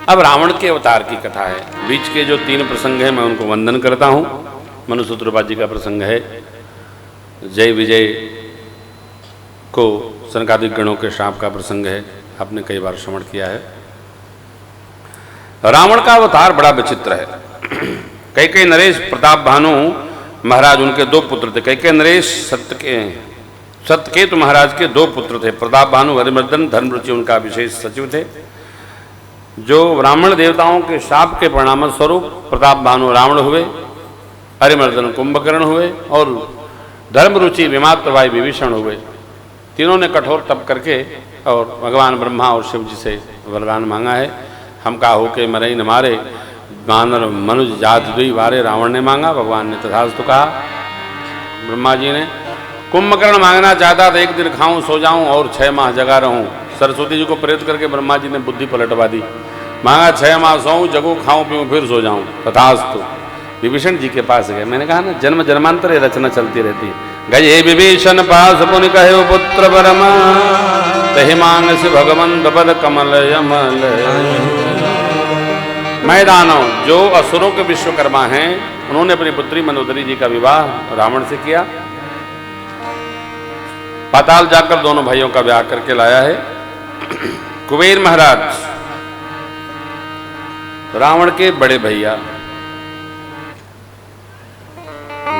अब रावण के अवतार की कथा है। बीच के जो 3 प्रसंग हैं मैं उनको वंदन करता हूँ। मनुसूत्र उपाधि का प्रसंग है, जय विजय को सनकादिक गणों के श्राप का प्रसंग है, आपने कई बार श्रवण किया है। रावण का अवतार बड़ा विचित्र है। कैकेयी नरेश प्रताप भानु महाराज, उनके 2 पुत्र थे। कैकेयी नरेश सत्यकेतु महाराज के 2 पुत्र थे। प्रताप भानु हरिमर्दन धर्मरुचि उनका विशेष सचिव थे। जो ब्राह्मण देवताओं के शाप के परिणाम स्वरूप प्रताप भानु रावण हुए, हरिमर्दन कुंभकर्ण हुए और धर्मरुचि विमात्र भाई विभीषण हुए। तीनों ने कठोर तप करके और भगवान ब्रह्मा और शिव जी से वरदान मांगा है, हम का होके मरे न मारे, वानर मनुज जात दुई वारे। रावण ने मांगा, भगवान ने तथास्तु कहा। ब्रह्मा जी ने कुंभकर्ण मांगना चाहता था, 1 दिन खाऊं सो जाऊं और 6 माह जगा रहूं। सरस्वती जी को प्रेरित करके ब्रह्मा जी ने बुद्धि पलटवा दी, मांगा 6 माह सोऊं जगू खाऊं पीऊं फिर सो जाऊं, तथास्तु। विभीषण जी के पास गए, मैंने कहा ना जन्म जन्मांतर ये रचना चलती रहती है। गए विभीषण पास पुनि कहे पुत्र बरमा, तहि मानस भगवंत पद कमल यमल। मैदानों जो असुरों के विश्वकर्मा हैं, उन्होंने अपनी पुत्री मंदोदरी जी का विवाह रावण से किया। पाताल जाकर दोनों भाइयों का ब्याह करके लाया है। कुबेर महाराज रावण के बड़े भैया,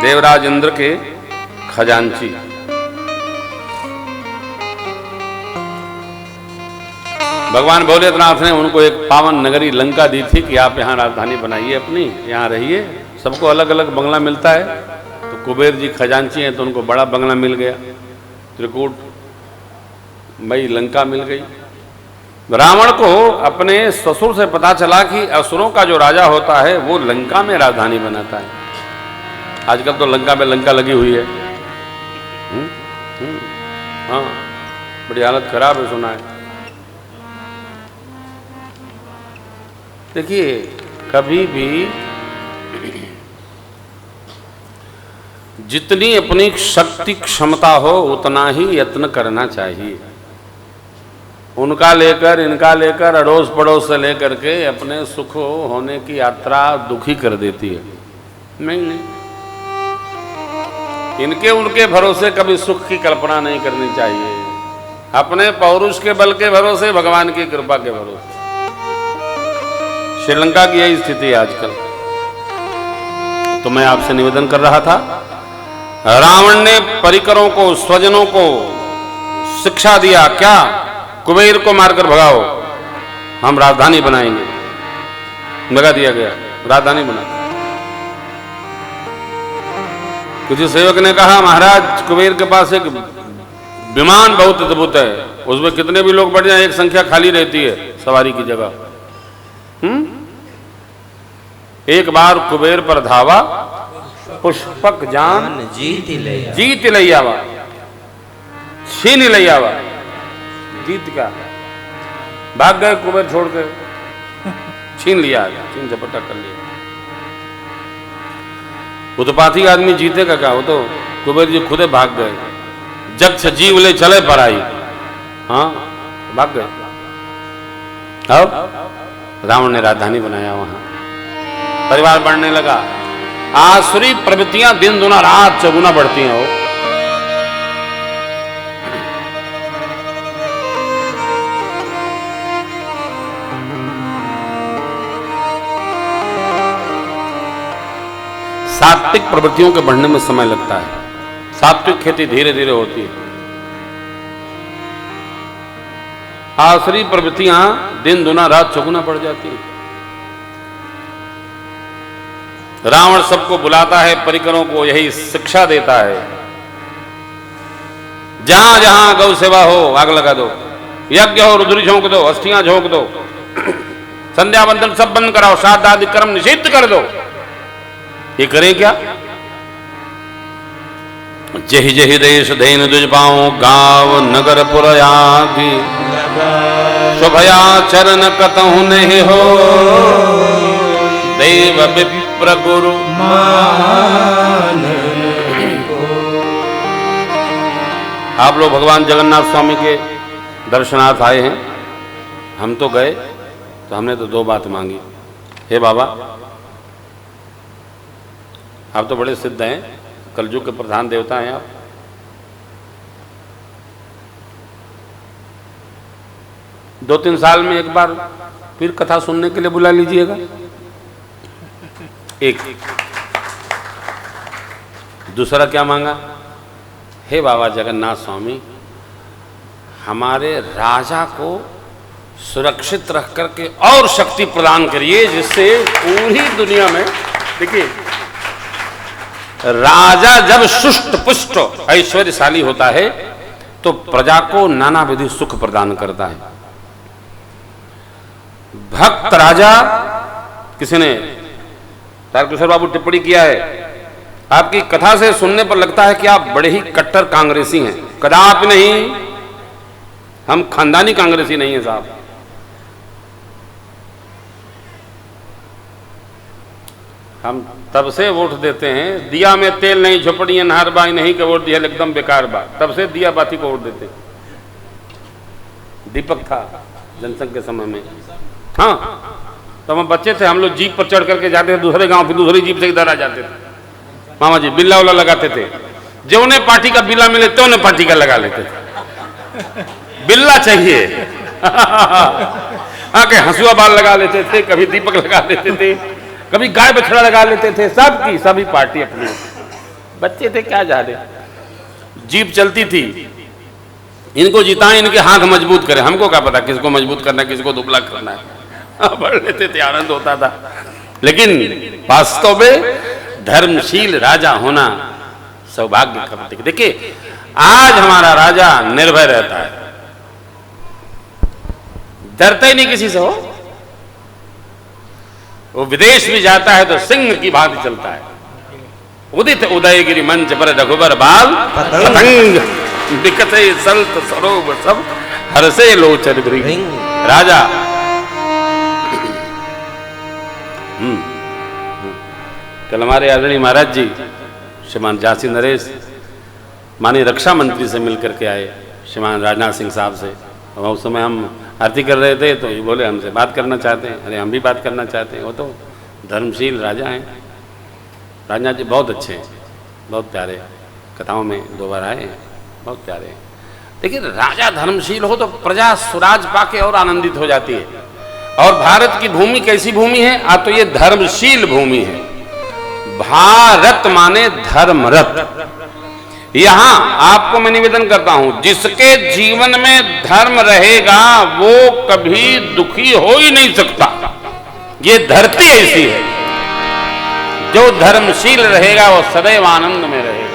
देवराज इंद्र के खजांची। भगवान भोलेनाथ ने उनको एक पावन नगरी लंका दी थी कि आप यहाँ राजधानी बनाइए अपनी, यहाँ रहिए। सबको अलग अलग बंगला मिलता है, तो कुबेर जी खजांची हैं तो उनको बड़ा बंगला मिल गया, त्रिकूट मई लंका मिल गई। रावण को अपने ससुर से पता चला कि असुरों का जो राजा होता है वो लंका में राजधानी बनाता है। आजकल तो लंका में लंका लगी हुई है। हाँ, बड़ी हालत खराब है, सुना है। देखिए, कभी भी जितनी अपनी शक्ति क्षमता हो उतना ही यत्न करना चाहिए। उनका लेकर इनका लेकर अड़ोस पड़ोस से लेकर के अपने सुख होने की यात्रा दुखी कर देती है। नहीं, इनके उनके भरोसे कभी सुख की कल्पना नहीं करनी चाहिए। अपने पौरुष के बल के भरोसे, भगवान की कृपा के भरोसे। श्रीलंका की यही स्थिति है आजकल। तो मैं आपसे निवेदन कर रहा था, रावण ने परिकरों को, स्वजनों को शिक्षा दिया, क्या? कुबेर को मारकर भगाओ, हम राजधानी बनाएंगे। भगा दिया गया, राजधानी बना। किसी सेवक ने कहा, महाराज कुबेर के पास एक विमान बहुत अद्भुत है, उसमें कितने भी लोग बढ़ जाएं एक संख्या खाली रहती है सवारी की जगह। एक बार कुबेर पर धावा, पुष्पक जान जीत लैयावा, छीन लैयावा। जीत का भाग गए कुबेर छोड़ के, छीन लिया, छीन झपटा कर लिया। उत्पाती आदमी जीतेगा क्या? वो तो कुबेर जी खुदे भाग गए। जग से जीव ले चले पर आई, हाँ भाग गए। अब रावण ने राजधानी बनाया, वहां परिवार बढ़ने लगा। आसुरी प्रवृत्तियां दिन दुना रात चौगुना बढ़ती हैं। वो सात्विक प्रवृत्तियों के बढ़ने में समय लगता है। सात्विक खेती धीरे धीरे होती है। आसुरी प्रवृत्तियां दिन दुना रात चौगुना बढ़ जाती है। रावण सबको बुलाता है, परिकरों को यही शिक्षा देता है, जहां जहां गौ सेवा हो आग लगा दो, यज्ञ हो रुद्री झोंक दो, अस्थियां झोंक दो, संध्या बंधन सब बंद कराओ, श्राद्ध आदि कर्म निषिद्ध कर दो। ये करें क्या? जहि जहि देश धैन दुज पाऊं, गांव नगर पुरयागी, शोभया चरण कतहु नहीं हो, देव विप्र गुरु मान। आप लोग भगवान जगन्नाथ स्वामी के दर्शनार्थ आए हैं, हम तो गए, तो हमने तो 2 बात मांगी। हे बाबा, आप तो बड़े सिद्ध हैं, कलयुग के प्रधान देवता हैं आप, दो 3 साल में एक बार फिर कथा सुनने के लिए बुला लीजिएगा। एक दूसरा क्या मांगा? हे बाबा जगन्नाथ स्वामी, हमारे राजा को सुरक्षित रख करके और शक्ति प्रदान करिए, जिससे पूरी दुनिया में, देखिए राजा जब सुष्ट पुष्ट ऐश्वर्यशाली होता है तो प्रजा को नाना विधि सुख प्रदान करता है। भक्त राजा, किसी ने तारकेश्वर बाबू टिप्पणी किया है, आपकी कथा से सुनने पर लगता है कि आप बड़े ही कट्टर कांग्रेसी हैं। कदापि नहीं, हम खानदानी कांग्रेसी नहीं है साहब। हम तब से वोट देते हैं, दिया में तेल नहीं, झोपड़ी नहर बाई नहीं के वोट दिया एकदम बेकार बा, तब से दिया बाती को वोट देते। दीपक था जनसंघ के समय में, हाँ, तो हम बच्चे थे, हम लोग जीप पर चढ़ करके जाते थे दूसरे गांव, फिर दूसरी जीप से इधर आ जाते थे। मामा जी बिल्ला उल्ला लगाते थे, जो उन्हें पार्टी का बिल्ला मिले तो उन्हें पार्टी का लगा लेते थे। बिल्ला चाहिए। आके हंसुआ बाल लगा लेते थे, कभी दीपक लगा लेते थे, कभी गाय बछड़ा लगा लेते थे, सबकी सभी पार्टी अपनी। बच्चे थे क्या जा रहे। जीप चलती थी, इनको जिताएं, इनके हाथ मजबूत करें, हमको क्या पता किसको मजबूत करना है, किसको दुबला करना है। बढ़ लेते थे, आनंद होता था। लेकिन वास्तव में धर्मशील राजा होना सौभाग्य का प्रतीक। देखिए आज हमारा राजा निर्भय रहता है, डरता ही नहीं किसी से। हो वो विदेश भी जाता है तो सिंह की भांति चलता है। उदित उदयगिरि मंच पर रघुबर बाल पतंग, बिकते सल्त सरोब सब हरसे लोचन भृंग। राजा कल हमारे आदरणीय महाराज जी श्रीमान झांसी नरेश माननीय रक्षा मंत्री से मिलकर के आए, श्रीमान राजनाथ सिंह साहब से। और उस समय हम आरती कर रहे थे तो ये बोले हमसे बात करना चाहते हैं। अरे हम भी बात करना चाहते हैं। वो तो धर्मशील राजा हैं। राजनाथ जी बहुत अच्छे हैं, बहुत प्यारे, कथाओं में 2 बार आए हैं, बहुत प्यारे हैं। देखिए राजा धर्मशील हो तो प्रजा स्वराज पाके और आनंदित हो जाती है। और भारत की भूमि कैसी भूमि है? तो ये धर्मशील भूमि है। भारत माने धर्मरत। यहां आपको मैं निवेदन करता हूं, जिसके जीवन में धर्म रहेगा वो कभी दुखी हो ही नहीं सकता। ये धरती ऐसी है, जो धर्मशील रहेगा वो सदैव आनंद में रहेगा।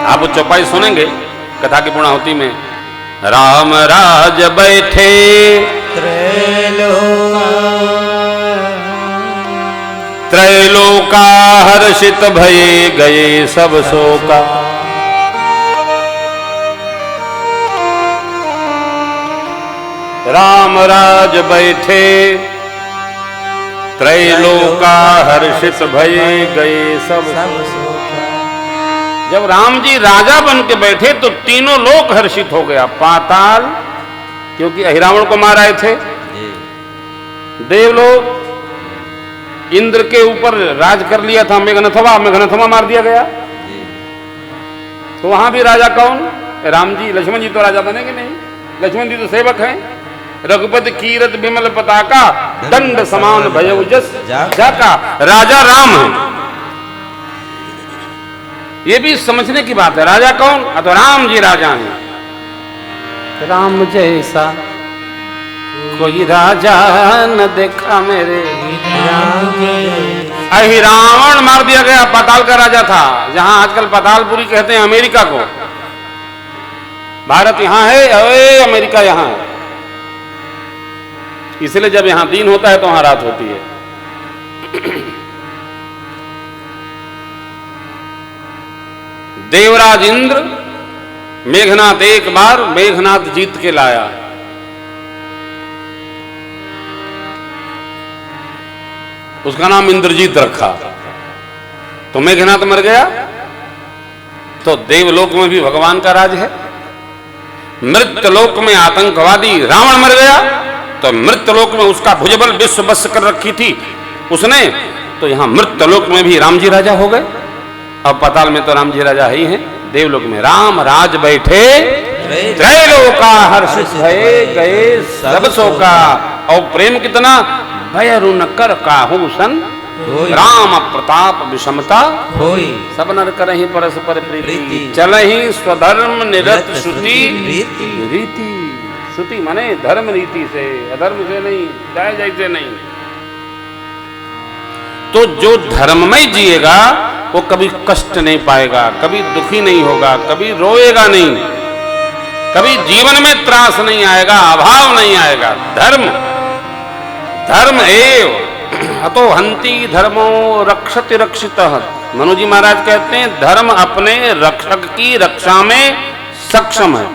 आप वो चौपाई सुनेंगे कथा की पूर्णाहुति में, राम राज बैठे त्रैलोका हर्षित भये गए सब शोका। राम राज बैठे त्रैलोका हर्षित भये गए सब शोका। जब राम जी राजा बन के बैठे तो तीनों लोक हर्षित हो गया। पाताल, क्योंकि अहिरावण को मार आए थे, देवलोक इंद्र के ऊपर राज कर लिया था, मेघनाथवा मार दिया गया। तो वहां भी राजा कौन? राम जी। लक्ष्मण जी तो राजा बनेंगे नहीं, लक्ष्मण जी तो सेवक हैं। रघुपति कीरत विमल पताका, दंड समान भयउ जस जाका। राजा राम है। ये भी समझने की बात है। राजा कौन? तो राम जी राजा हैं। राम जैसा कोई राजा न देखा मेरे। अहिरावण मार दिया गया, पाताल का राजा था, जहां आजकल पातालपुरी कहते हैं अमेरिका को। भारत यहां है, अमेरिका यहां है। इसलिए जब यहां दिन होता है तो वहां रात होती है। देवराज इंद्र मेघनाथ, एक बार मेघनाथ जीत के लाया। उसका नाम इंद्रजीत रखा। तो मेघनाथ मर गया तो देवलोक में भी भगवान का राज है। मृत्यलोक में आतंकवादी रावण मर गया तो मृत्यलोक में उसका भुजबल विश्व बस कर रखी थी उसने, तो यहां मृत्यलोक में भी राम जी राजा हो गए। अब पाताल में तो राम जी राजा ही हैं, देवलोक में राम राज बैठे त्रैलोका हर्षित भये गए सब शोका। और प्रेम कितना, भयरु न कर काहू सन राम प्रताप विषमता होई, सब नर करहि परस्पर प्रीति चलहि स्वधर्म निरत श्रुति रीति। श्रुति माने धर्म रीति से, अधर्म से नहीं, जाय जैसे नहीं। तो जो धर्ममय जिएगा वो कभी कष्ट नहीं पाएगा, कभी दुखी नहीं होगा, कभी रोएगा नहीं, कभी जीवन में त्रास नहीं आएगा, अभाव नहीं आएगा। धर्म धर्म एव अतो हंति धर्मो रक्षति रक्षितः। मनु जी महाराज कहते हैं धर्म अपने रक्षक की रक्षा में सक्षम है।